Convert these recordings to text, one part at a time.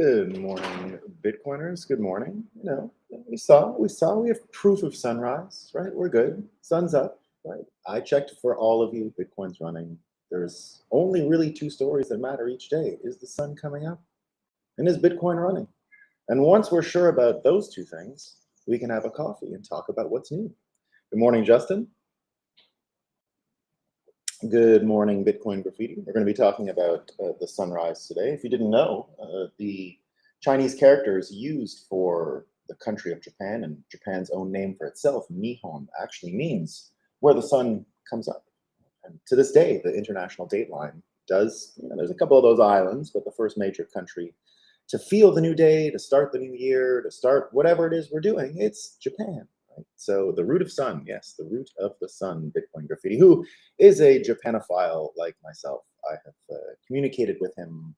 Good morning, Bitcoiners. Good morning. We have proof of sunrise, right? We're good. Sun's up, right? I checked for all of you. Bitcoin's running. There's only really two stories that matter each day. Is the sun coming up? And is Bitcoin running? And once we're sure about those two things, we can have a coffee and talk about what's new. Good morning, Justin. Good morning, Bitcoin Graffiti. We're going to be talking about the sunrise today. If you didn't know, the Chinese characters used for the country of Japan and Japan's own name for itself, Nihon, actually means where the sun comes up. And to this day, the international dateline does, there's a couple of those islands, but the first major country to feel the new day, to start the new year, to start whatever it is we're doing, it's Japan. Right? So the root of sun, yes, the root of the sun, Bitcoin Graffiti, who is a Japanophile like myself. I have communicated with him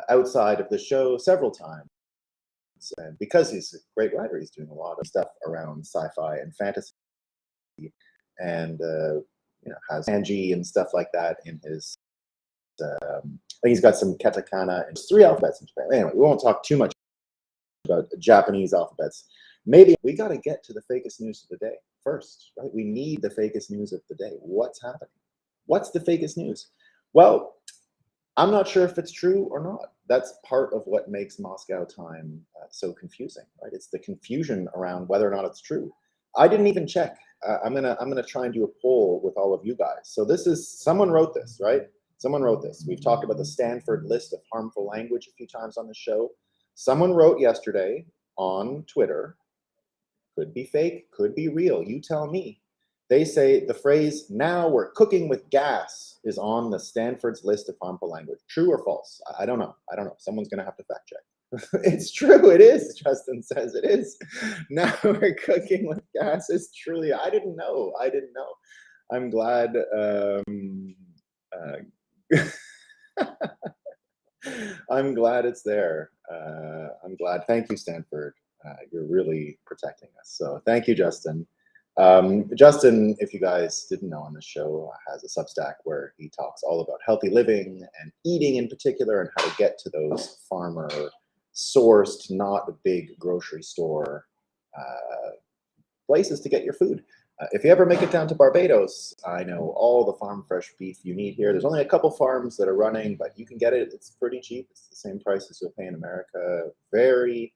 outside of the show several times. And because he's a great writer, he's doing a lot of stuff around sci-fi and fantasy, and has kanji and stuff like that in his. I think he's got some katakana and 3 alphabets in Japan. Anyway, we won't talk too much about Japanese alphabets. Maybe we got to get to the fakest news of the day first, right? We need the fakest news of the day. What's happening? What's the fakest news? Well, I'm not sure if it's true or not. That's part of what makes Moscow time so confusing, right? It's the confusion around whether or not it's true. I didn't even check. I'm gonna try and do a poll with all of you guys. So this is, someone wrote this, right? Someone wrote this. We've talked about the Stanford list of harmful language a few times on the show. Someone wrote yesterday on Twitter, could be fake, could be real, you tell me. They say the phrase, "now we're cooking with gas," is on the Stanford's list of harmful language. True or false? I don't know. Someone's gonna have to fact check. It's true, it is, Justin says it is. Now we're cooking with gas is truly, I didn't know. I'm glad, I'm glad it's there. I'm glad, thank you, Stanford. You're really protecting us. So thank you, Justin. Justin, if you guys didn't know on the show, has a Substack where he talks all about healthy living and eating in particular, and how to get to those farmer sourced, not big grocery store places to get your food. If you ever make it down to Barbados, I know all the farm fresh beef you need here. There's only a couple farms that are running, but you can get it. It's pretty cheap. It's the same price as you'll pay in America. Very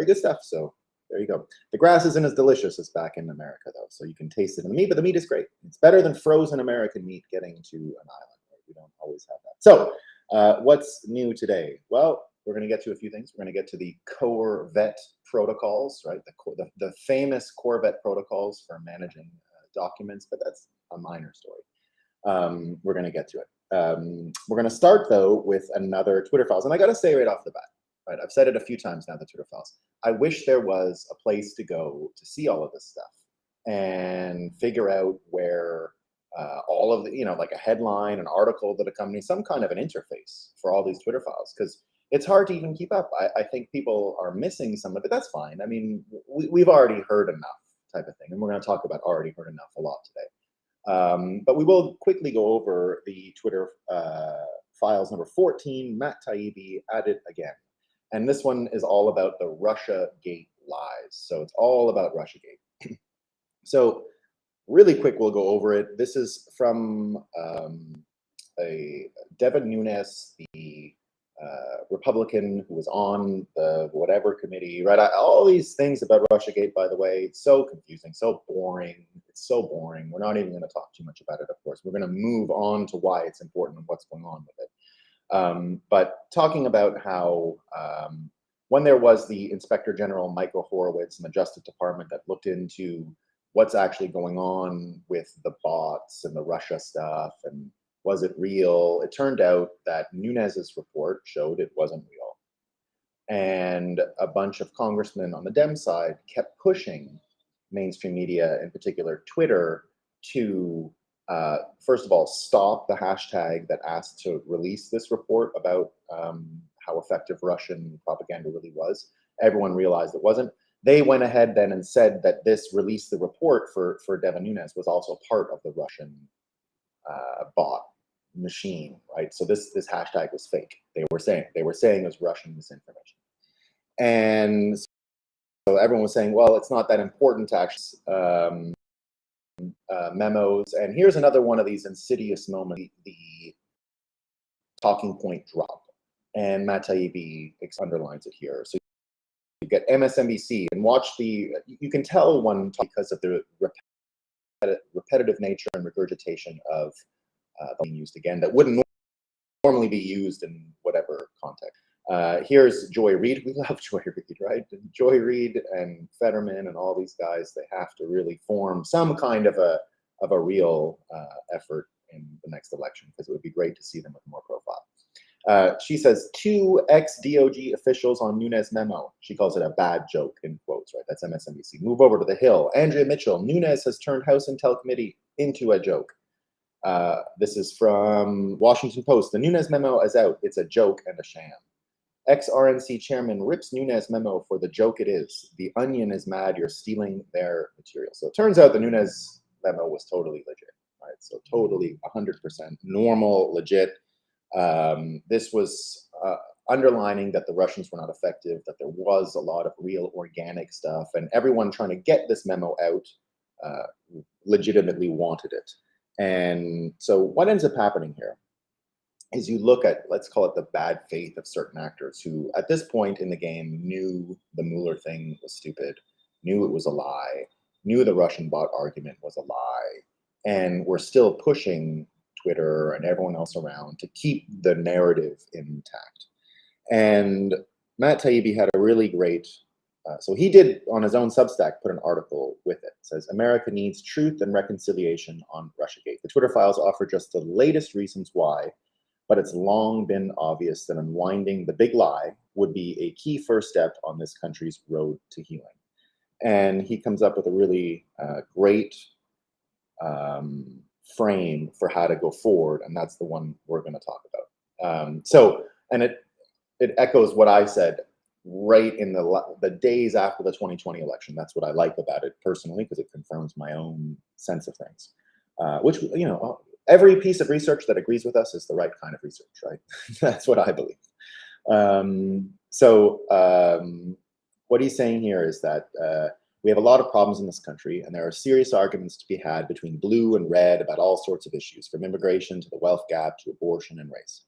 good stuff. So there you go. The grass isn't as delicious as back in America, though, so you can taste it in the meat, but the meat is great. It's better than frozen American meat getting to an island. Right? We don't always have that. So what's new today? Well, we're going to get to a few things. We're going to get to the Corvette Protocols, right? The famous Corvette Protocols for managing documents, but that's a minor story. We're going to get to it. We're going to start, though, with another Twitter files. And I got to say right off the bat, right? I've said it a few times now, the Twitter files. I wish there was a place to go to see all of this stuff and figure out where all of the, like a headline, an article that accompanies some kind of an interface for all these Twitter files, because it's hard to even keep up. I think people are missing some of it. That's fine. I mean, we've already heard enough type of thing. And we're going to talk about already heard enough a lot today. But we will quickly go over the Twitter files number 14, Matt Taibbi at it again. And this one is all about the Russiagate lies. So it's all about Russiagate. So really quick, we'll go over it. This is from a Devin Nunes, the Republican who was on the whatever committee, right? All these things about Russiagate, by the way, it's so confusing, so boring. It's so boring. We're not even going to talk too much about it, of course. We're going to move on to why it's important and what's going on with it. But talking about how when there was the Inspector General, Michael Horowitz, and the Justice Department that looked into what's actually going on with the bots and the Russia stuff, and was it real? It turned out that Nunes's report showed it wasn't real. And a bunch of congressmen on the Dem side kept pushing mainstream media, in particular Twitter, to first of all, stop the hashtag that asked to release this report about how effective Russian propaganda really was. Everyone realized it wasn't. They went ahead then and said that this release the report for Devin Nunes was also part of the Russian bot machine, right? So this hashtag was fake. They were saying it was Russian misinformation, and so everyone was saying, well, it's not that important to actually memos. And here's another one of these insidious moments: the talking point drop, and Matt Taibbi underlines it here. So you get MSNBC, and watch you can tell one because of the repetitive nature and regurgitation of being used again that wouldn't normally be used in whatever context. Here's Joy Reid. We love Joy Reid, right? Joy Reid and Fetterman and all these guys, they have to really form some kind of a real effort in the next election, because it would be great to see them with more profile. She says, 2 ex-DOJ officials on Nunes memo. She calls it a bad joke, in quotes, right? That's MSNBC. Move over to the Hill. Andrea Mitchell, Nunes has turned House Intel Committee into a joke. This is from Washington Post. The Nunes memo is out. It's a joke and a sham. Ex-RNC chairman rips Nunes memo for the joke it is. The Onion is mad you're stealing their material. So it turns out the Nunes memo was totally legit, right? So totally 100% normal, legit. This was underlining that the Russians were not effective, that there was a lot of real organic stuff, and everyone trying to get this memo out legitimately wanted it. And so what ends up happening here is you look at, let's call it the bad faith of certain actors who at this point in the game knew the Mueller thing was stupid, knew it was a lie, knew the Russian bot argument was a lie, and were still pushing Twitter and everyone else around to keep the narrative intact. And Matt Taibbi had a really great, so he did on his own Substack put an article with it. It says, America needs truth and reconciliation on Russiagate. The Twitter files offer just the latest reasons why, but it's long been obvious that unwinding the big lie would be a key first step on this country's road to healing. And he comes up with a really great frame for how to go forward, and that's the one we're going to talk about. And it echoes what I said right in the days after the 2020 election. That's what I like about it personally, because it confirms my own sense of things, which, you know, every piece of research that agrees with us is the right kind of research, right? That's what I believe. What he's saying here is that we have a lot of problems in this country, and there are serious arguments to be had between blue and red about all sorts of issues, from immigration to the wealth gap to abortion and race.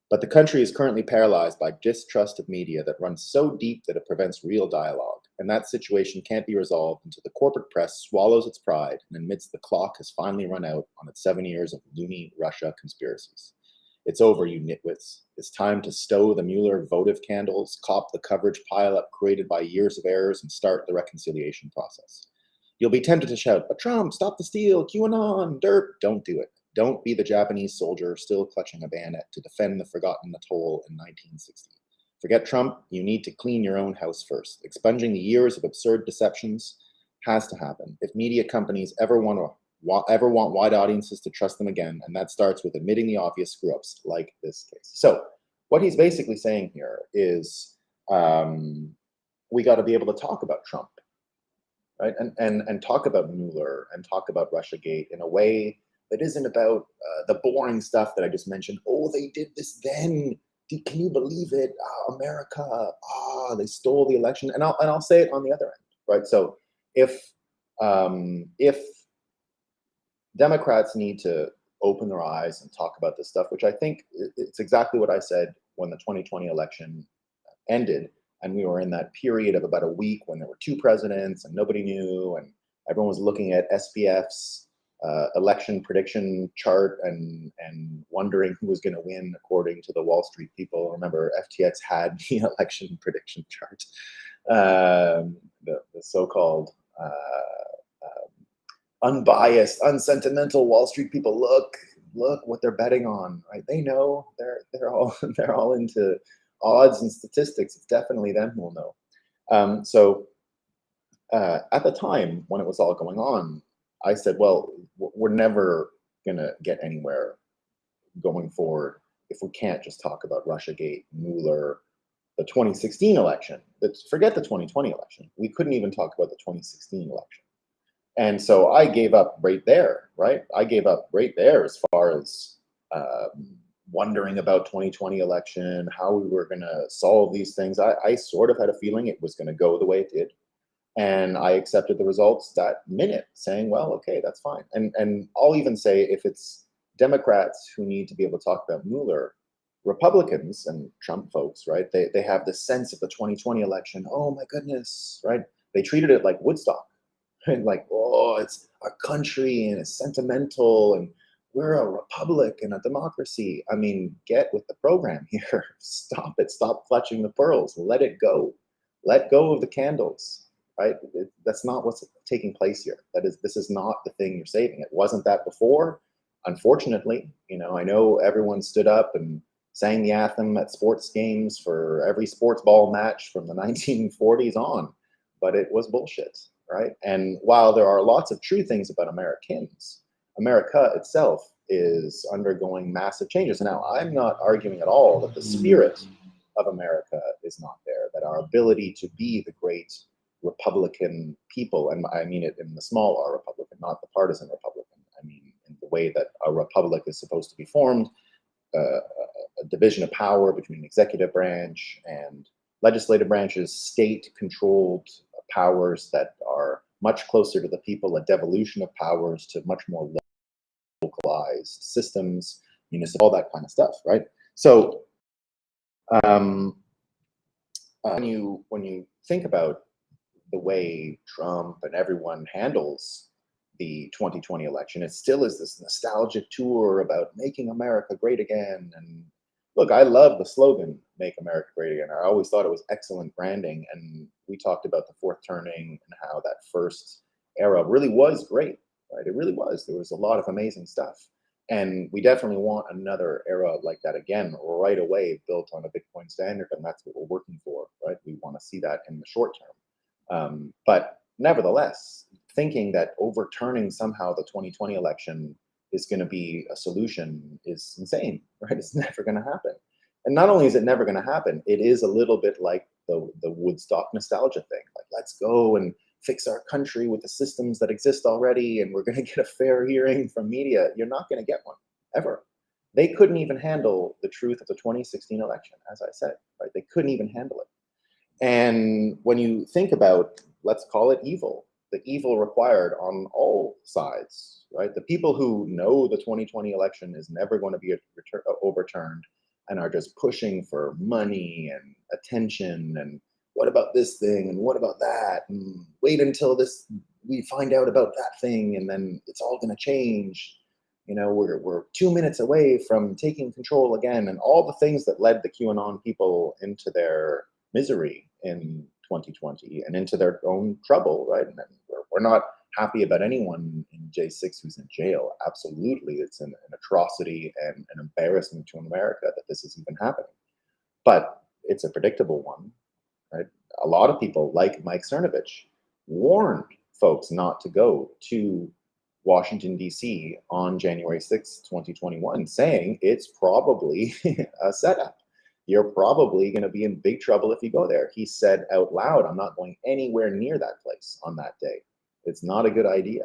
But the country is currently paralyzed by distrust of media that runs so deep that it prevents real dialogue. And that situation can't be resolved until the corporate press swallows its pride and admits the clock has finally run out on its 7 years of loony Russia conspiracies. It's over, you nitwits. It's time to stow the Mueller votive candles, cop the coverage pileup created by years of errors, and start the reconciliation process. You'll be tempted to shout, but Trump, stop the steal, QAnon, derp. Don't do it. Don't be the Japanese soldier still clutching a bayonet to defend the forgotten atoll in 1960. Forget Trump, you need to clean your own house first. Expunging the years of absurd deceptions has to happen if media companies ever want wide audiences to trust them again, and that starts with admitting the obvious screw-ups like this case. So what he's basically saying here is we got to be able to talk about Trump, right? And talk about Mueller and talk about Russiagate in a way that isn't about the boring stuff that I just mentioned. Oh, they did this then. Can you believe it? America, they stole the election. And I'll say it on the other end, right? So if Democrats need to open their eyes and talk about this stuff, which I think it's exactly what I said when the 2020 election ended, and we were in that period of about a week when there were 2 presidents and nobody knew, and everyone was looking at SPF's election prediction chart and wondering who was going to win according to the Wall Street people. Remember, FTX had the election prediction chart. The so-called unbiased, unsentimental Wall Street people. Look what they're betting on, right? They know they're all into odds and statistics. It's definitely them who will know. At the time when it was all going on, I said, well, we're never going to get anywhere going forward if we can't just talk about Russiagate, Mueller, the 2016 election. Forget the 2020 election. We couldn't even talk about the 2016 election. And so I gave up right there, right? I gave up right there as far as wondering about 2020 election, how we were going to solve these things. I sort of had a feeling it was going to go the way it did. And I accepted the results that minute, saying, well, okay, that's fine. And I'll even say, if it's Democrats who need to be able to talk about Mueller, Republicans and Trump folks, right? They have this sense of the 2020 election. Oh my goodness, right? They treated it like Woodstock, and like, oh, it's our country and it's sentimental and we're a republic and a democracy. I mean, get with the program here. Stop it. Stop clutching the pearls. Let it go. Let go of the candles. Right? That's not what's taking place here. This is not the thing you're saving. It wasn't that before. Unfortunately, I know everyone stood up and sang the anthem at sports games for every sports ball match from the 1940s on, but it was bullshit, right? And while there are lots of true things about Americans, America itself is undergoing massive changes. Now, I'm not arguing at all that the spirit of America is not there, that our ability to be the great Republican people, and I mean it in the small r Republican, not the partisan Republican. I mean in the way that a republic is supposed to be formed, a division of power between executive branch and legislative branches, state-controlled powers that are much closer to the people, a devolution of powers to much more localized systems, municipal, all that kind of stuff, right? So when you think about the way Trump and everyone handles the 2020 election, it still is this nostalgic tour about making America great again. And look, I love the slogan, Make America Great Again. I always thought it was excellent branding. And we talked about the fourth turning and how that first era really was great, right? It really was. There was a lot of amazing stuff. And we definitely want another era like that again, right away, built on a Bitcoin standard. And that's what we're working for, right? We want to see that in the short term. But nevertheless, thinking that overturning somehow the 2020 election is going to be a solution is insane, right? It's never going to happen. And not only is it never going to happen, it is a little bit like the Woodstock nostalgia thing. Like, let's go and fix our country with the systems that exist already, and we're going to get a fair hearing from media. You're not going to get one, ever. They couldn't even handle the truth of the 2016 election, as I said, right? They couldn't even handle it. And when you think about, let's call it evil, the evil required on all sides, right? The people who know the 2020 election is never going to be overturned and are just pushing for money and attention and what about this thing and what about that, and wait until we find out about that thing and then it's all going to change. We're 2 minutes away from taking control again, and all the things that led the QAnon people into their misery in 2020 and into their own trouble, right? And we're not happy about anyone in J6 who's in jail. Absolutely, it's an atrocity and an embarrassment to America that this is even happening. But it's a predictable one, right? A lot of people, like Mike Cernovich, warned folks not to go to Washington, D.C. on January 6th, 2021, saying it's probably a setup. You're probably going to be in big trouble if you go there. He said out loud, I'm not going anywhere near that place on that day. It's not a good idea.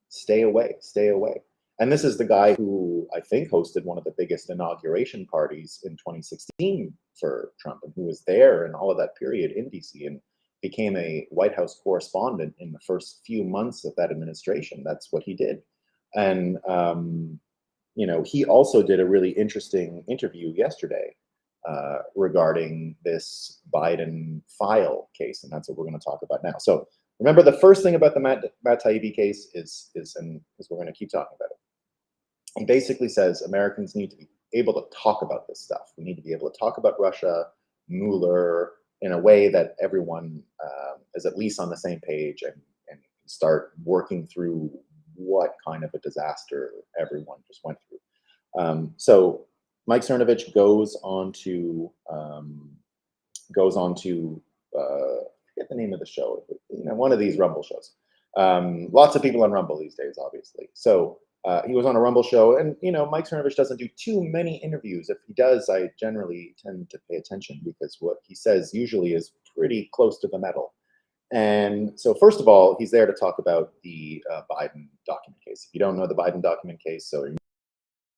Stay away, stay away. And this is the guy who I think hosted one of the biggest inauguration parties in 2016 for Trump, and who was there in all of that period in DC and became a White House correspondent in the first few months of that administration. That's what he did. And, he also did a really interesting interview yesterday regarding this Biden file case, and that's what we're going to talk about now. So remember, the first thing about the Matt Taibbi case is we're going to keep talking about it. He basically says Americans need to be able to talk about this stuff. We need to be able to talk about Russia, Mueller, in a way that everyone is at least on the same page and start working through what kind of a disaster everyone just went through. So Mike Cernovich goes on to forget the name of the show, one of these Rumble shows. Lots of people on Rumble these days, obviously. So he was on a Rumble show, and Mike Cernovich doesn't do too many interviews. If he does, I generally tend to pay attention because what he says usually is pretty close to the metal. And so, first of all, he's there to talk about the Biden document case. If you don't know the Biden document case, so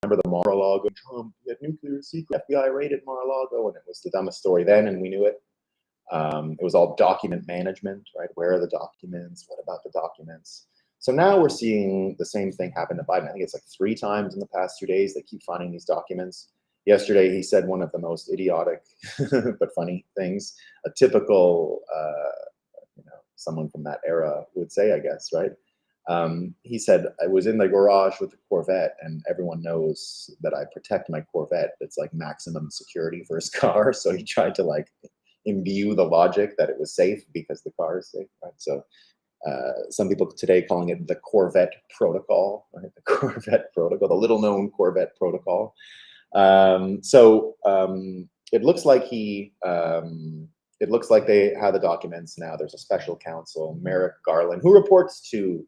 remember the Mar-a-Lago, Trump had nuclear secret, FBI raided Mar-a-Lago, and it was the dumbest story then, and we knew it. It was all document management, right? Where are the documents? What about the documents? So now we're seeing the same thing happen to Biden. I think it's like 3 times in the past 2 days they keep finding these documents. Yesterday, he said one of the most idiotic but funny things, a typical, someone from that era would say, I guess, right? He said, I was in the garage with the Corvette, and everyone knows that I protect my Corvette. It's like maximum security for his car. So he tried to like imbue the logic that it was safe because the car is safe, right? So some people today calling it the Corvette Protocol, right? The Corvette Protocol, the little known Corvette Protocol. It looks like it looks like they have the documents now. There's a special counsel, Merrick Garland, who reports to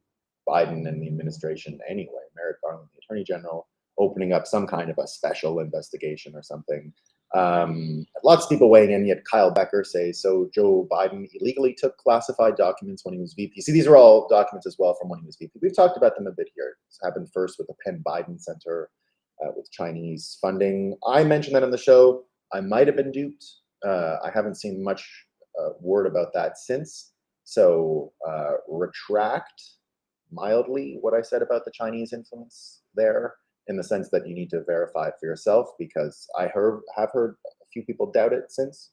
Biden and the administration anyway. Merrick Garland, the Attorney General, opening up some kind of a special investigation or something. Lots of people weighing in, yet Kyle Becker says, so Joe Biden illegally took classified documents when he was VP. See, these are all documents as well from when he was VP. We've talked about them a bit here. This happened first with the Penn Biden Center with Chinese funding. I mentioned that on the show. I might have been duped. I haven't seen much word about that since. So retract mildly what I said about the Chinese influence there, in the sense that you need to verify it for yourself, because I have heard a few people doubt it since.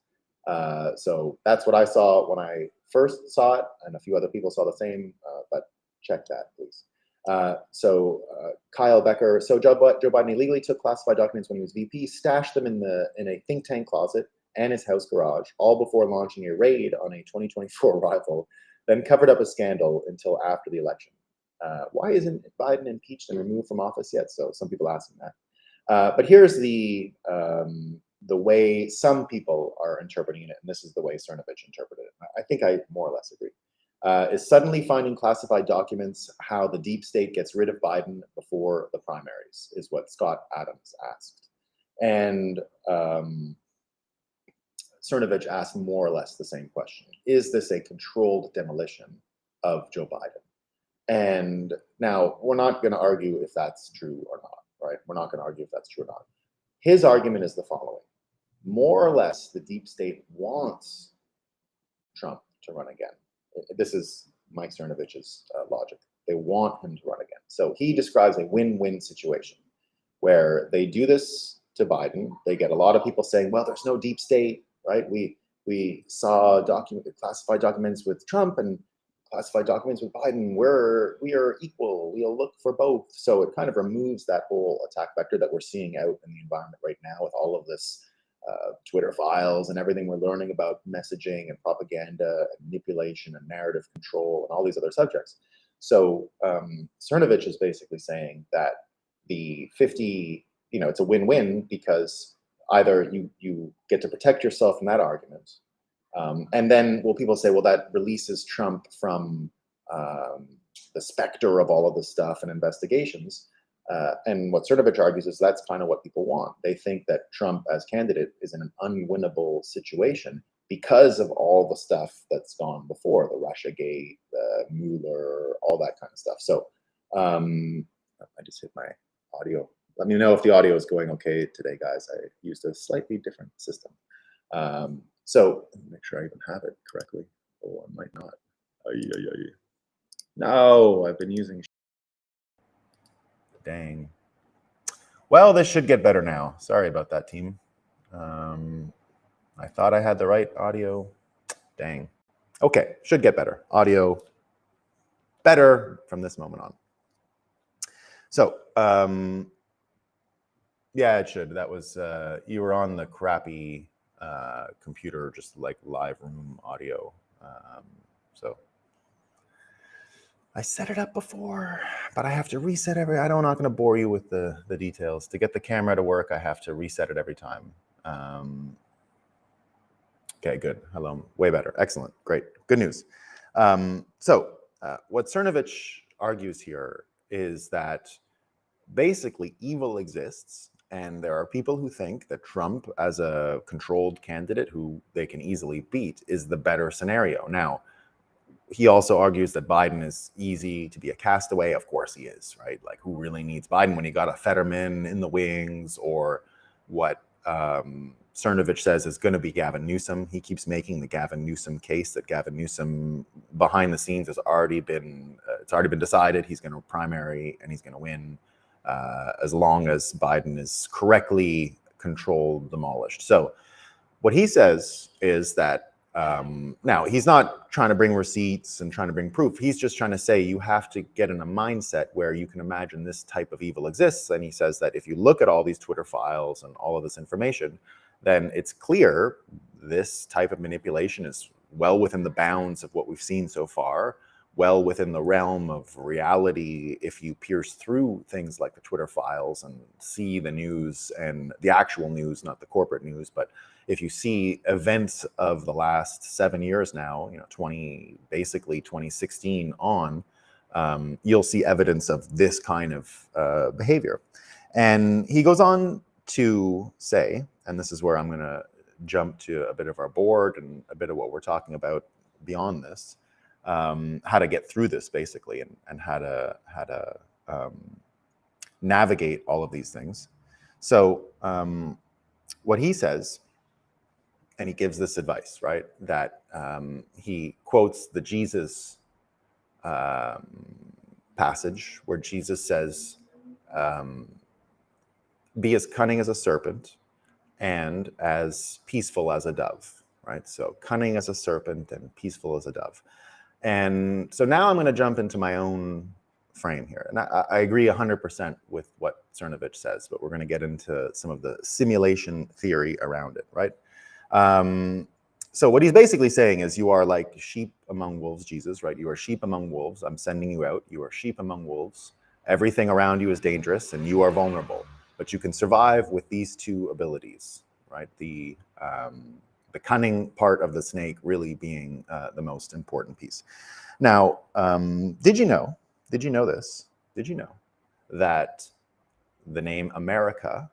So that's what I saw when I first saw it, and a few other people saw the same, but check that, please. Kyle Becker, so Joe Biden illegally took classified documents when he was VP, stashed them in a think tank closet and his house garage, all before launching a raid on a 2024 rival, then covered up a scandal until after the election. Why isn't Biden impeached and removed from office yet? So some people asking that. But here's the way some people are interpreting it, and this is the way Cernovich interpreted it. I think I more or less agree. Is suddenly finding classified documents how the deep state gets rid of Biden before the primaries, is what Scott Adams asked. And Cernovich asked more or less the same question. Is this a controlled demolition of Joe Biden? And now we're not going to argue if that's true or not, right? We're not going to argue if that's true or not. His argument is the following. More or less, the deep state wants Trump to run again. This is Mike Cernovich's logic. They want him to run again. So he describes a win-win situation where they do this to Biden. They get a lot of people saying, well, there's no deep state, right? We saw classified documents with Trump and classified documents with Biden. We are equal. We'll look for both. So it kind of removes that whole attack vector that we're seeing out in the environment right now with all of this Twitter files and everything we're learning about messaging and propaganda and manipulation and narrative control and all these other subjects. So Cernovich is basically saying that the 50, it's a win-win, because either you get to protect yourself from that argument, and then people say, well, that releases Trump from the specter of all of this stuff and investigations. And what Cernovich argues is that's kind of what people want. They think that Trump as candidate is in an unwinnable situation because of all the stuff that's gone before, the Russiagate, the Mueller, all that kind of stuff. So I just hit my audio. Let me know if the audio is going okay today, guys. I used a slightly different system. So make sure I even have it correctly. Oh, I might not. No, I've been using. Dang. Well, this should get better now. Sorry about that, team. I thought I had the right audio. Dang. Okay, should get better. Audio better from this moment on. So, yeah, it should. That was, you were on the crappy computer, just like live room audio. So I set it up before, but I have to reset I'm not going to bore you with the details. To get the camera to work, I have to reset it every time. Okay, good. Hello. Way better. Excellent. Great. Good news. What Cernovich argues here is that basically evil exists, and there are people who think that Trump, as a controlled candidate who they can easily beat, is the better scenario. Now, he also argues that Biden is easy to be a castaway. Of course he is, right? Like, who really needs Biden when he got a Fetterman in the wings, or what Cernovich says is going to be Gavin Newsom. He keeps making the Gavin Newsom case, that Gavin Newsom behind the scenes has already been, it's already been decided he's going to primary and he's going to win as long as Biden is correctly controlled, demolished. So what he says is that now, he's not trying to bring receipts and trying to bring proof. He's just trying to say you have to get in a mindset where you can imagine this type of evil exists. And he says that if you look at all these Twitter files and all of this information, then it's clear this type of manipulation is well within the bounds of what we've seen so far, well within the realm of reality if you pierce through things like the Twitter files and see the news, and the actual news, not the corporate news, but if you see events of the last 7 years now, basically 2016 on, you'll see evidence of this kind of behavior. And he goes on to say, and this is where I'm going to jump to a bit of our board and a bit of what we're talking about beyond this, how to get through this basically, and how to navigate all of these things. So what he says, and he gives this advice, right, that he quotes the Jesus passage where Jesus says, be as cunning as a serpent and as peaceful as a dove, right? So cunning as a serpent and peaceful as a dove. And so now I'm going to jump into my own frame here. And I agree 100% with what Cernovich says, but we're going to get into some of the simulation theory around it, right? So what he's basically saying is, you are like sheep among wolves, Jesus, right? You are sheep among wolves. I'm sending you out. You are sheep among wolves. Everything around you is dangerous and you are vulnerable, but you can survive with these two abilities, right? The cunning part of the snake really being the most important piece. Now, did you know this? Did you know that the name America,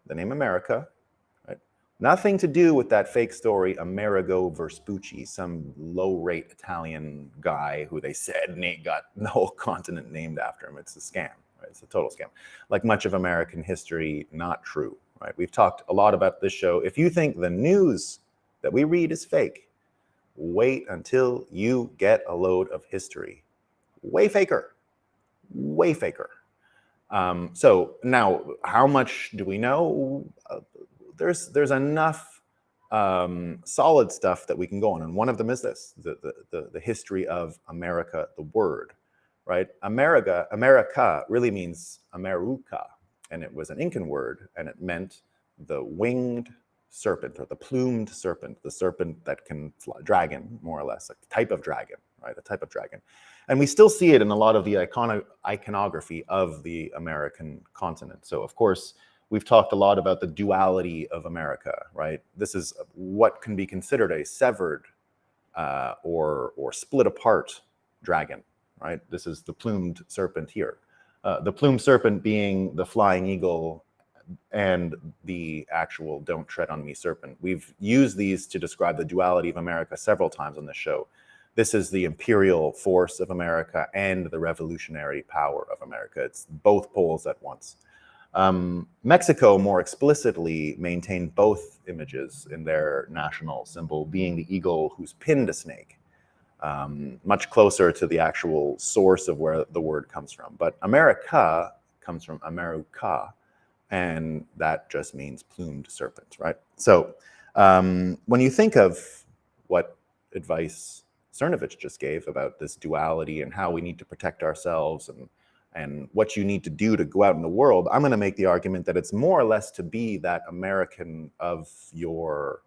right? Nothing to do with that fake story, Amerigo Vespucci, some low-rate Italian guy who they said got the whole continent named after him. It's a scam, right? It's a total scam. Like much of American history, not true, right? We've talked a lot about this show. If you think the news that we read is fake, wait until you get a load of history. Way faker, way faker. So now, how much do we know? There's enough solid stuff that we can go on, and one of them is this: the history of America, the word, right? America really means America, and it was an Incan word, and it meant the winged serpent, or the plumed serpent, the serpent that can fly, dragon, more or less, like a type of dragon, right? A type of dragon. And we still see it in a lot of the iconography of the American continent. So of course, we've talked a lot about the duality of America, right? This is what can be considered a severed or split apart dragon, right? This is the plumed serpent here. The plumed serpent being the flying eagle and the actual don't tread on me serpent. We've used these to describe the duality of America several times on this show. This is the imperial force of America and the revolutionary power of America. It's both poles at once. Mexico more explicitly maintained both images in their national symbol, being the eagle who's pinned a snake, much closer to the actual source of where the word comes from. But America comes from America, and that just means plumed serpent, right? So when you think of what advice Cernovich just gave about this duality and how we need to protect ourselves and what you need to do to go out in the world, I'm going to make the argument that it's more or less to be that American of your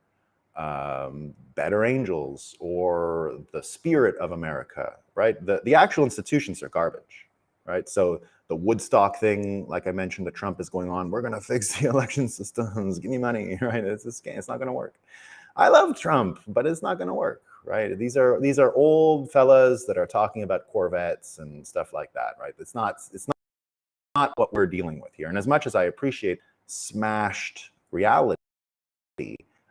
better angels or the spirit of America, right? The actual institutions are garbage, right? So the Woodstock thing, like I mentioned, that Trump is going on, we're going to fix the election systems, give me money, right? It's a scam. It's not going to work. I love Trump, but it's not going to work, right? These are old fellas that are talking about Corvettes and stuff like that, right? It's not what we're dealing with here. And as much as I appreciate smashed reality,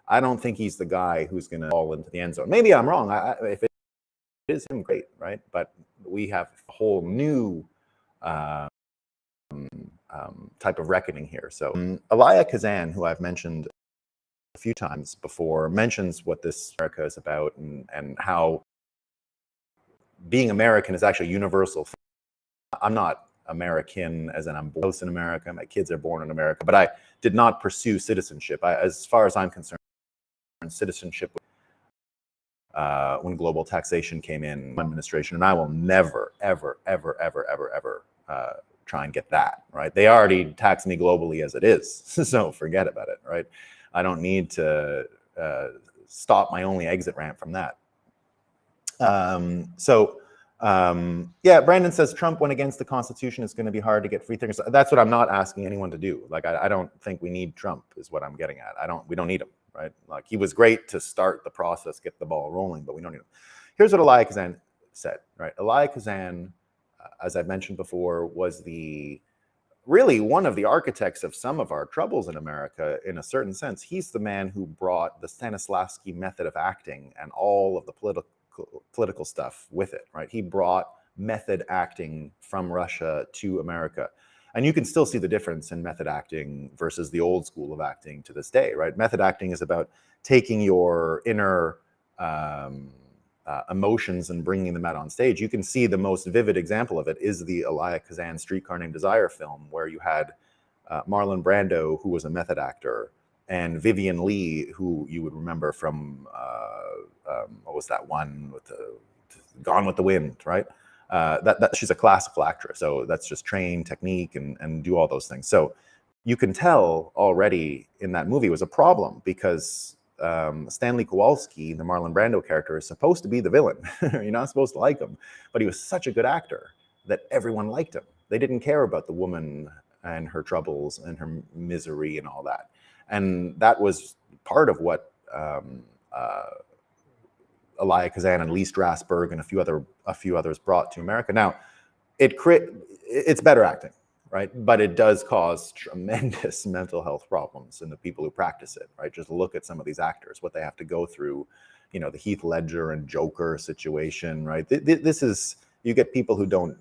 I don't think he's the guy who's going to fall into the end zone. Maybe I'm wrong. If it is him, great, right? But we have a whole new type of reckoning here. So Elia Kazan, who I've mentioned a few times before, mentions what this America is about, and how being American is actually universal. I'm not American as in I'm born in America, my kids are born in America, but I did not pursue citizenship. As far as I'm concerned, citizenship when global taxation came in administration, and I will never, ever, ever, ever, ever, ever try and get that, right? They already tax me globally as it is, so forget about it, right? I don't need to stop my only exit ramp from that. Yeah, Brandon says Trump went against the Constitution. It's going to be hard to get free thinkers. That's what I'm not asking anyone to do. Like, I don't think we need Trump, is what I'm getting at. We don't need him, right? Like, he was great to start the process, get the ball rolling, but we don't need him. Here's what Elia Kazan said, right? Elia Kazan, as I've mentioned before, was really one of the architects of some of our troubles in America, in a certain sense. He's the man who brought the Stanislavski method of acting and all of the political stuff with it, right? He brought method acting from Russia to America. And you can still see the difference in method acting versus the old school of acting to this day, right? Method acting is about taking your inner emotions and bringing them out on stage. You can see the most vivid example of it is the Elia Kazan Streetcar Named Desire film, where you had Marlon Brando, who was a method actor, and Vivian Lee, who you would remember from what was that one with the Gone with the Wind, right? That she's a classical actress, so that's just train technique and do all those things. So you can tell already in that movie was a problem, because Stanley Kowalski, the Marlon Brando character, is supposed to be the villain. You're not supposed to like him, but he was such a good actor that everyone liked him. They didn't care about the woman and her troubles and her misery and all that. And that was part of what Elia Kazan and Lee Strasberg and a few others brought to America. Now, it's better acting, right? But it does cause tremendous mental health problems in the people who practice it, right? Just look at some of these actors, what they have to go through, you know, the Heath Ledger and Joker situation, right? This is, you get people who don't,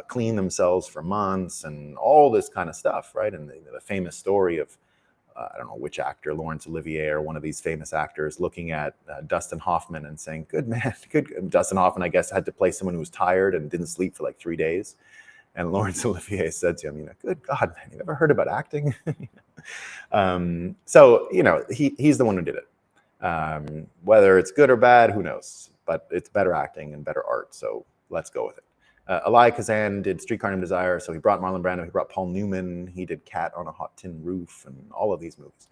clean themselves for months and all this kind of stuff, right? And the famous story of, I don't know which actor, Laurence Olivier or one of these famous actors, looking at Dustin Hoffman and saying, good man, good. Dustin Hoffman, I guess, had to play someone who was tired and didn't sleep for like 3 days. And Laurence Olivier said to him, good God, man, you ever heard about acting? So, he's the one who did it. Whether it's good or bad, who knows? But it's better acting and better art, so let's go with it. Elia Kazan did Streetcar Named Desire, so he brought Marlon Brando, he brought Paul Newman, he did Cat on a Hot Tin Roof, and all of these movies.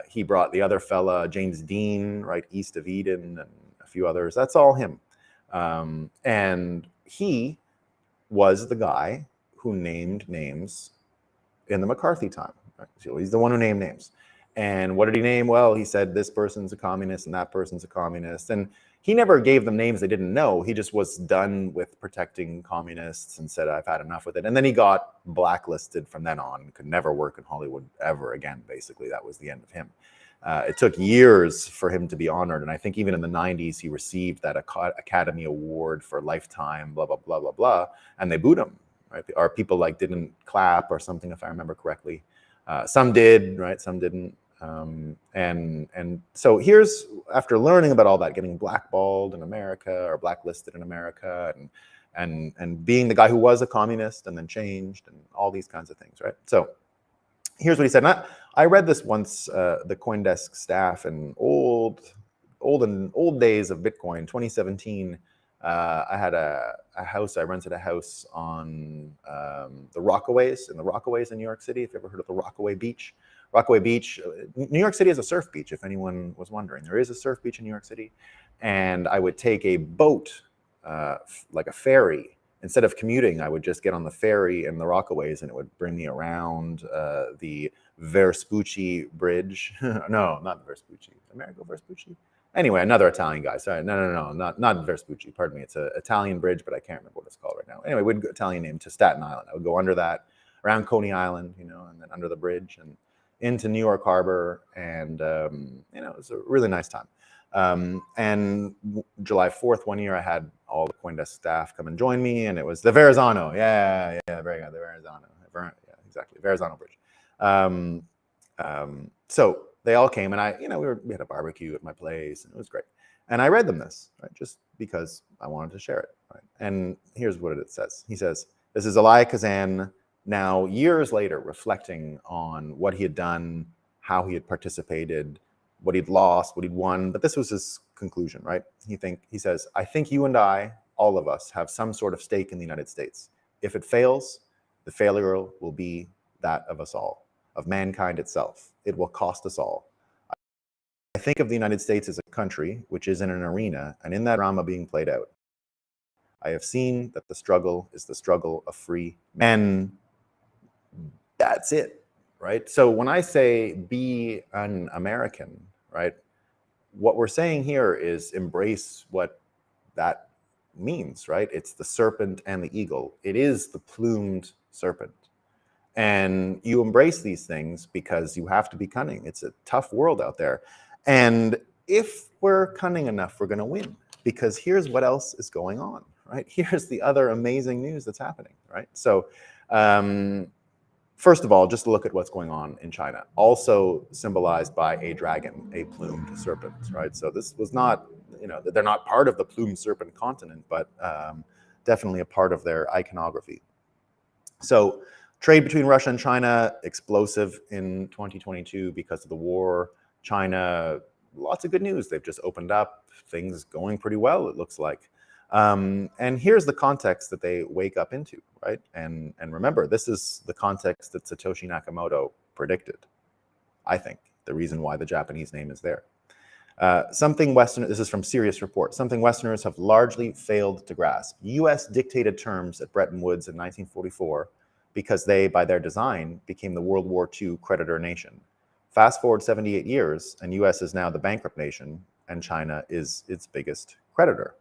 He brought the other fella, James Dean, right, East of Eden, and a few others. That's all him. And he was the guy who named names in the McCarthy time. Right? So he's the one who named names. And what did he name? Well, he said this person's a communist and that person's a communist. And he never gave them names they didn't know. He just was done with protecting communists and said, I've had enough with it. And then he got blacklisted from then on, could never work in Hollywood ever again, basically. That was the end of him. It took years for him to be honored. And I think even in the 90s, he received that Academy Award for lifetime, blah, blah, blah, blah, blah. And they booed him, right? Or people didn't clap or something, if I remember correctly. Some did, right? Some didn't. And so here's, after learning about all that, getting blackballed in America or blacklisted in America, and being the guy who was a communist and then changed and all these kinds of things, right? So here's what he said. And I read this once, the CoinDesk staff in old days of Bitcoin, 2017. I had a house. I rented a house on the Rockaways, in New York City. If you ever heard of the Rockaway Beach. Rockaway Beach, New York City has a surf beach, if anyone was wondering. There is a surf beach in New York City. And I would take a boat, like a ferry. Instead of commuting, I would just get on the ferry in the Rockaways, and it would bring me around the Vespucci Bridge. No, not Vespucci. Amerigo Vespucci? Anyway, another Italian guy. Sorry, no, not Vespucci. Pardon me. It's an Italian bridge, but I can't remember what it's called right now. Anyway, we'd go Italian name to Staten Island. I would go under that, around Coney Island, and then under the bridge and into New York Harbor, and it was a really nice time. And July 4th, one year, I had all the CoinDesk staff come and join me, and it was the Verrazano. Yeah, very good, the Verrazano. Yeah, exactly, Verrazano Bridge. So they all came, and we had a barbecue at my place, and it was great. And I read them this, right, just because I wanted to share it, right? And here's what it says. He says, this is Elia Kazan, now years later, reflecting on what he had done, how he had participated, what he'd lost, what he'd won, but this was his conclusion, right? He says, I think you and I, all of us, have some sort of stake in the United States. If it fails, the failure will be that of us all, of mankind itself. It will cost us all. I think of the United States as a country which is in an arena, and in that drama being played out, I have seen that the struggle is the struggle of free men. And that's it, right? So when I say be an American, right, what we're saying here is embrace what that means, right? It's the serpent and the eagle. It is the plumed serpent. And you embrace these things because you have to be cunning. It's a tough world out there. And if we're cunning enough, we're going to win. Because here's what else is going on, right? Here's the other amazing news that's happening, right? So first of all, just look at what's going on in China, also symbolized by a dragon, a plumed serpent, right? So this was not, they're not part of the plumed serpent continent, but definitely a part of their iconography. So trade between Russia and China, explosive in 2022 because of the war. China, lots of good news. They've just opened up, things going pretty well, it looks like. And here's the context that they wake up into, right? And remember, this is the context that Satoshi Nakamoto predicted, I think, the reason why the Japanese name is there. This is from Serious Report, something Westerners have largely failed to grasp. US dictated terms at Bretton Woods in 1944 because they, by their design, became the World War II creditor nation. Fast forward 78 years, and US is now the bankrupt nation, and China is its biggest creditor.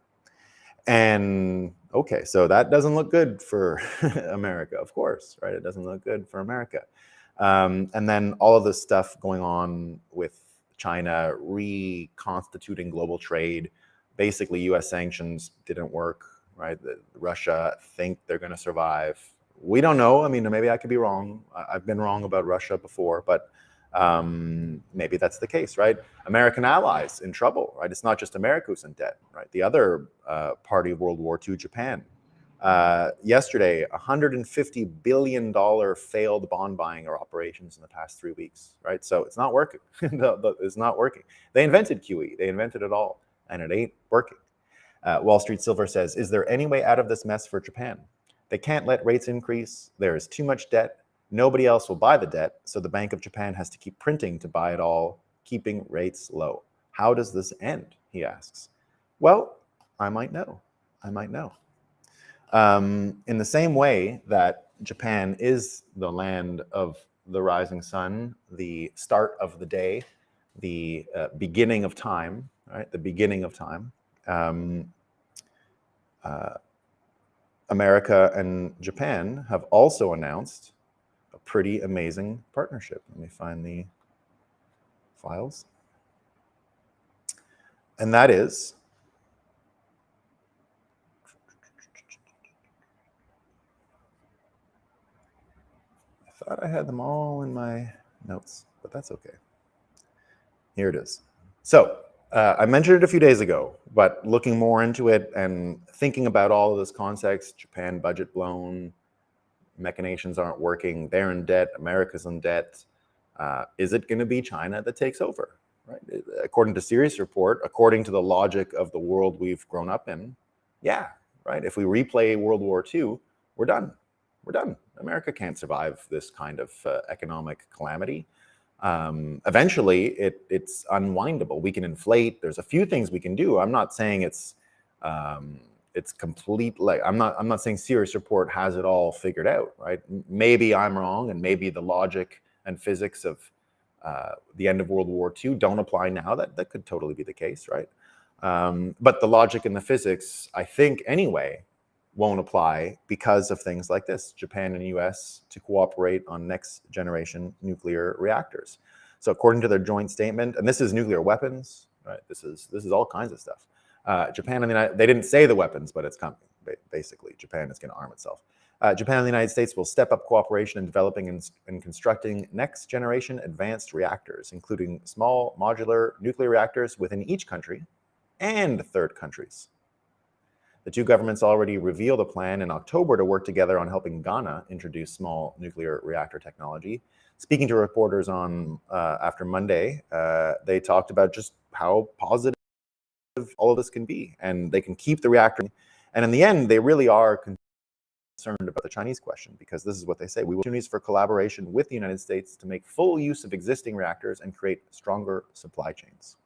And okay, so that doesn't look good for America, of course, right? It doesn't look good for America. And then all of this stuff going on with China reconstituting global trade. Basically, US sanctions didn't work, right? Russia think they're going to survive. We don't know. I mean, maybe I could be wrong. I've been wrong about Russia before, but maybe that's the case, right? American allies in trouble, right? It's not just America who's in debt, right? The other party of World War II, Japan. Yesterday, $150 billion failed bond buying or operations in the past 3 weeks, right? So it's not working. It's not working. They invented QE. They invented it all, and it ain't working. Wall Street Silver says, is there any way out of this mess for Japan? They can't let rates increase. There is too much debt. Nobody else will buy the debt, so the Bank of Japan has to keep printing to buy it all, keeping rates low. How does this end, he asks. Well, I might know. I might know. In the same way that Japan is the land of the rising sun, the start of the day, the beginning of time, right? The beginning of time. America and Japan have also announced a pretty amazing partnership. Let me find the files. And that is I thought I had them all in my notes, but that's okay. Here it is. So I mentioned it a few days ago, but looking more into it and thinking about all of this context, Japan budget blown, machinations aren't working, they're in debt, America's in debt. Is it going to be China that takes over? Right? According to Serious Report, according to the logic of the world we've grown up in, yeah, right? If we replay World War II, we're done. We're done. America can't survive this kind of economic calamity. Eventually, it's unwindable. We can inflate. There's a few things we can do. I'm not saying it's complete. Like I'm not saying Serious Report has it all figured out. Right? Maybe I'm wrong, and maybe the logic and physics of the end of World War II don't apply now. That could totally be the case, right? But the logic and the physics, I think, anyway, won't apply because of things like this, Japan and US to cooperate on next generation nuclear reactors. So according to their joint statement, and this is nuclear weapons, right? This is all kinds of stuff. Japan and the United, they didn't say the weapons, but it's coming. Basically, Japan is going to arm itself. Japan and the United States will step up cooperation in developing and constructing next-generation advanced reactors, including small modular nuclear reactors within each country and third countries. The two governments already revealed a plan in October to work together on helping Ghana introduce small nuclear reactor technology. Speaking to reporters on after Monday, they talked about just how positive all of this can be, and they can keep the reactor. And in the end, they really are concerned about the Chinese question, because this is what they say: we will opportunities for collaboration with the United States to make full use of existing reactors and create stronger supply chains.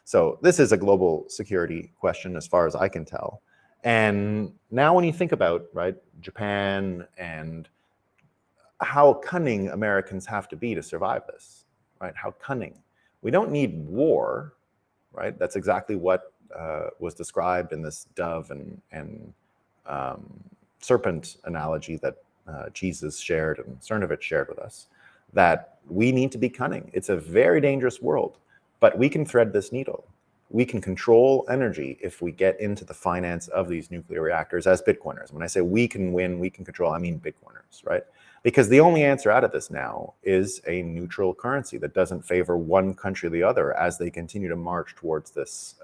So this is a global security question, as far as I can tell. And now when you think about, right, Japan and how cunning Americans have to be to survive this, right? How cunning. We don't need war, right? That's exactly what was described in this dove and serpent analogy that Jesus shared and Cernovich shared with us, that we need to be cunning. It's a very dangerous world, but we can thread this needle. We can control energy if we get into the finance of these nuclear reactors as Bitcoiners. When I say we can win, we can control, I mean Bitcoiners, right? Because the only answer out of this now is a neutral currency that doesn't favor one country or the other as they continue to march towards this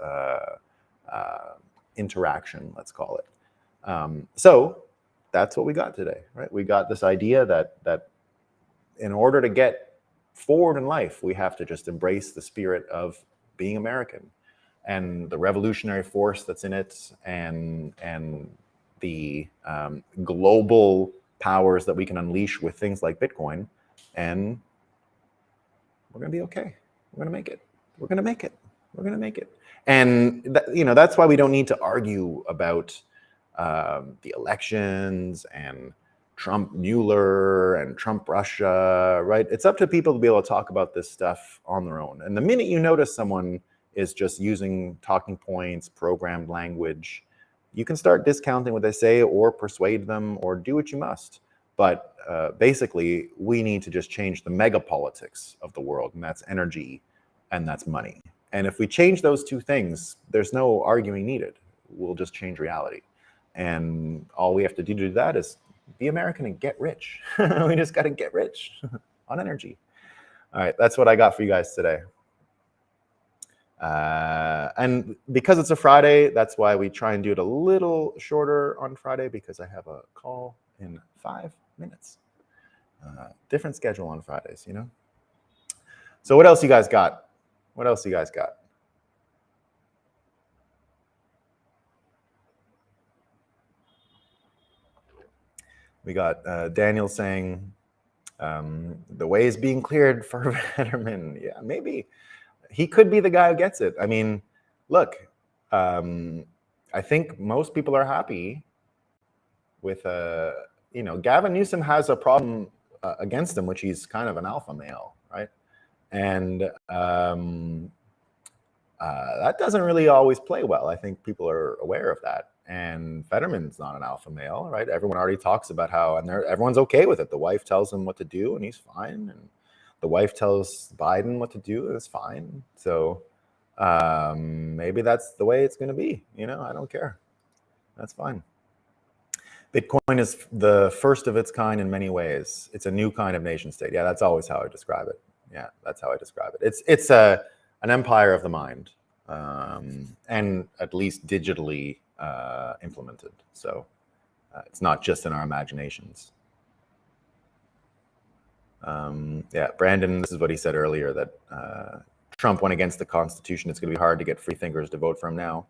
interaction, let's call it. So that's what we got today, right? We got this idea that in order to get forward in life, we have to just embrace the spirit of being American and the revolutionary force that's in it, and the global powers that we can unleash with things like Bitcoin, and we're going to be okay. We're going to make it. We're going to make it. We're going to make it. And that's why we don't need to argue about the elections and Trump Mueller and Trump Russia, right? It's up to people to be able to talk about this stuff on their own. And the minute you notice someone is just using talking points, programmed language, you can start discounting what they say or persuade them or do what you must. But basically, we need to just change the mega politics of the world, and that's energy and that's money. And if we change those two things, there's no arguing needed. We'll just change reality. And all we have to do that is be American and get rich. We just got to get rich on energy. All right, that's what I got for you guys today. And because it's a Friday, that's why we try and do it a little shorter on Friday, because I have a call in 5 minutes. Different schedule on Fridays, So what else you guys got? What else you guys got? We got Daniel saying the way is being cleared for Vetterman. Yeah, maybe. He could be the guy who gets it. I mean, look, I think most people are happy with, Gavin Newsom has a problem against him, which he's kind of an alpha male, right? And that doesn't really always play well. I think people are aware of that. And Fetterman's not an alpha male, right? Everyone already talks about how, and everyone's okay with it. The wife tells him what to do, and he's fine. And the wife tells Biden what to do, and it's fine. So maybe that's the way it's going to be. I don't care. That's fine. Bitcoin is the first of its kind in many ways. It's a new kind of nation state. Yeah, that's always how I describe it. Yeah, that's how I describe it. It's an empire of the mind, and at least digitally implemented. So it's not just in our imaginations. Yeah, Brandon, this is what he said earlier, that Trump went against the Constitution. It's going to be hard to get free thinkers to vote for him now.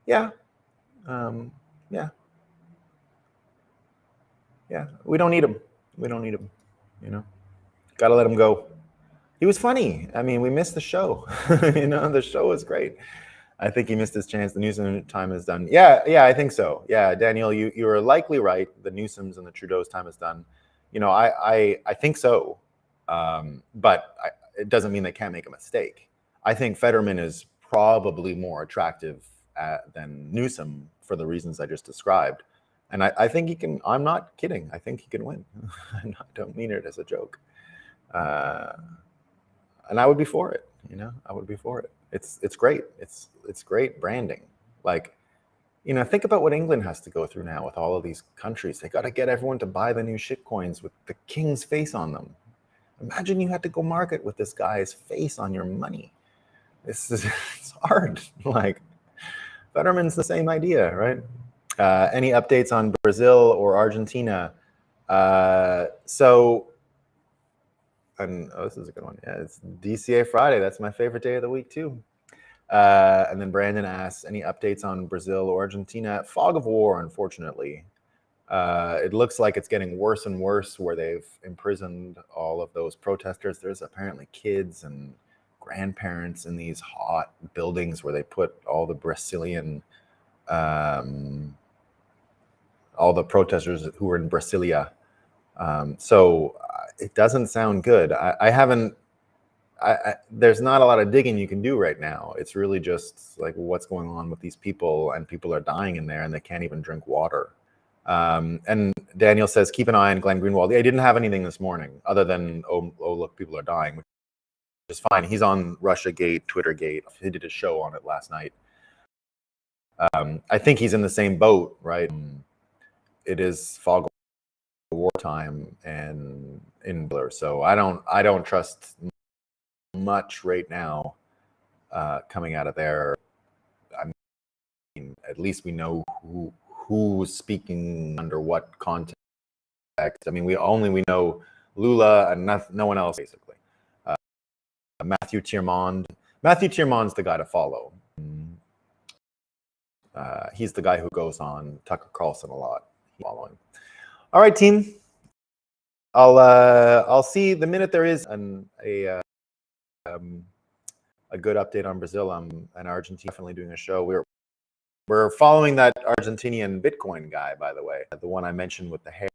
Yeah. Yeah, we don't need him. We don't need him, Got to let him go. He was funny. I mean, we missed the show. The show was great. I think he missed his chance. The Newsom time is done. Yeah, I think so. Yeah, Daniel, you are likely right. The Newsoms and the Trudeau's time is done. I think so. But it doesn't mean they can't make a mistake. I think Fetterman is probably more attractive than Newsom for the reasons I just described. And I think he can. I'm not kidding. I think he can win. I don't mean it as a joke. And I would be for it. I would be for it. It's great. It's great branding. Like, you know, think about what England has to go through now with all of these countries. They got to get everyone to buy the new shitcoins with the king's face on them. Imagine you had to go market with this guy's face on your money. It's hard. Like, Fetterman's the same idea, right? Any updates on Brazil or Argentina? And this is a good one. Yeah, it's DCA Friday. That's my favorite day of the week too. And then Brandon asks, any updates on Brazil or Argentina? Fog of war, unfortunately. It looks like it's getting worse and worse where they've imprisoned all of those protesters. There's apparently kids and grandparents in these hot buildings where they put all the Brazilian, all the protesters who were in Brasilia. So it doesn't sound good. There's not a lot of digging you can do right now. It's really just like what's going on with these people, and people are dying in there and they can't even drink water. And Daniel says, keep an eye on Glenn Greenwald. I didn't have anything this morning other than, oh look, people are dying, which is fine. He's on Russiagate, Twittergate. He did a show on it last night. I think he's in the same boat, right? It is fog of war time and in Blur. So I don't trust much right now coming out of there. I mean, at least we know who's speaking under what context. I mean, we know Lula and no one else, basically. Matthew Tiermond. Matthew Tiermond's the guy to follow. He's the guy who goes on Tucker Carlson a lot. Following. All right, team. I'll see the minute there is a good update on Brazil and Argentina. Definitely doing a show. We're following that Argentinian Bitcoin guy, by the way, the one I mentioned with the hair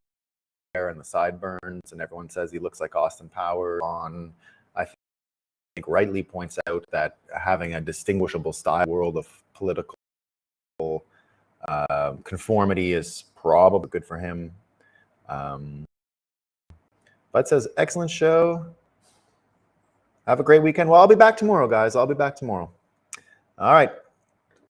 and the sideburns, and everyone says he looks like Austin Powers. I think rightly points out that having a distinguishable style world of political conformity is probably good for him. But says, excellent show. Have a great weekend. Well, I'll be back tomorrow, guys. I'll be back tomorrow. All right.